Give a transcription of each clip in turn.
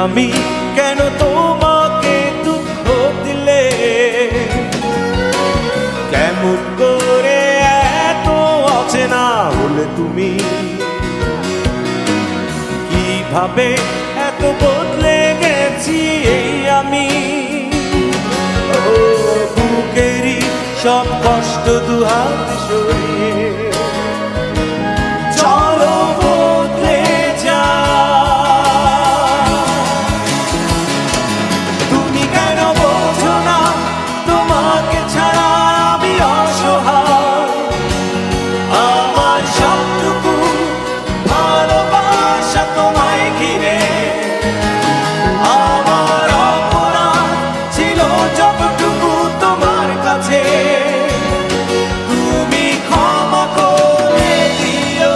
আমি কেন তোমাকে দুঃখ দিলে? কেমন করে এত অচেনা হলে তুমি? কিভাবে এত বদলে গেছি এই আমি? বুকেরই সব কষ্ট দুহাত সরিয়ে চলো বদলে যা। তুমি কেন বোঝো না তোমাকে ছাড়া আমি অসহায়? আমার সবটুকু ভালোবাসা তোমায় ঘিরে, আমার অপরাধ ছিল যতটুকু তোমার কাছে। তুমি ক্ষমা করে দিও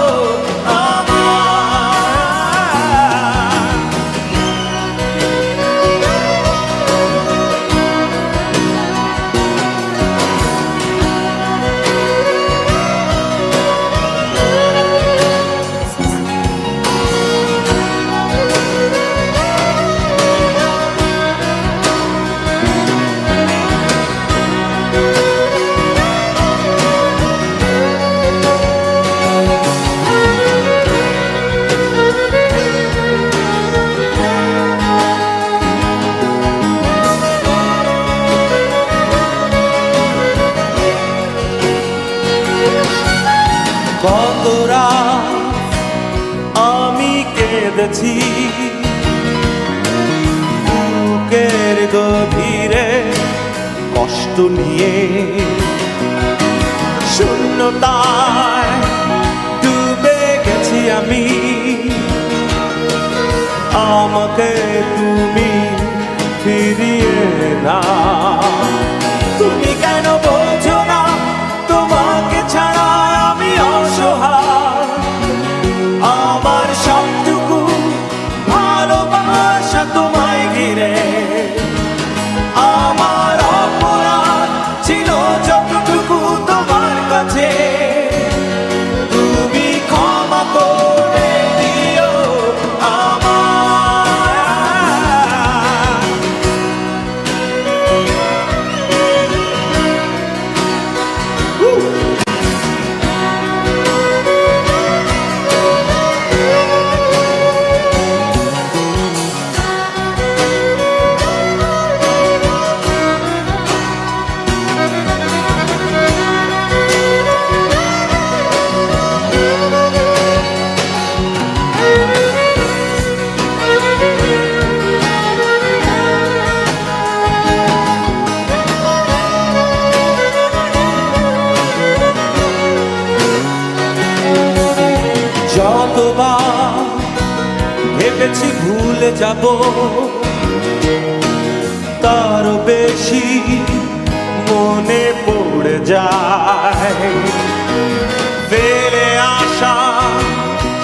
কত রাত আমি কেঁদেছি বুকের গভীরে কষ্ট নিয়ে। শূন্যতায় ডুবে গেছি আমি, আমাকে তুমি ফিরিয়ে না। তুমি কেন বোঝো না তোমাকে ছাড়া আমি অসহায়? আমার সবটুকু ভালোবাসা তোমায় ঘিরে, আমার অপরাধ ছিল যতটুকু তোমার কাছে। তুমি ক্ষমা করে দিও যতবার ভেবেছি ভুলে যাব, তারও বেশি মনে পড়ে যায়। ফেলে আসা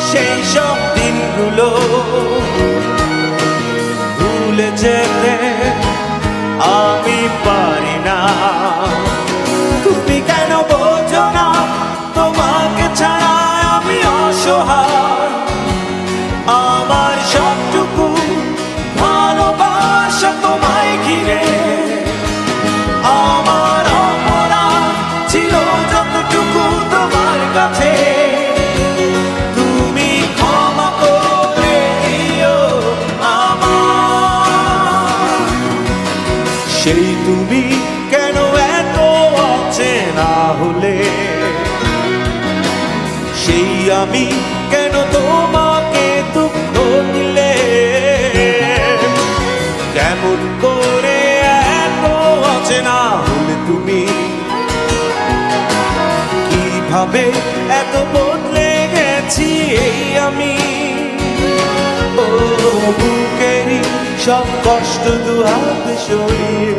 সেই সব দিনগুলো ভুলে যেতে আমি পারি না। তুমি কেন বোঝো না তোমাকে ছাড়া আমি অসহায়? আমার সবটুকু ভালোবাসা তোমায় ঘিরে, আমার অপরাধ ছিল যতটুকু তোমার কাছে। তুমি ক্ষমা করে দিও আমার। সেই তুমি কেন এত অচেনা হলে? সেই আমি কেন তোমাকে দুঃখ দিলে? কেমন করে এত অচেনা হলে তুমি? কিভাবে এত বদলে গেছি এই আমি? ও বুকেরই সব কষ্ট দুহাত সরিয়ে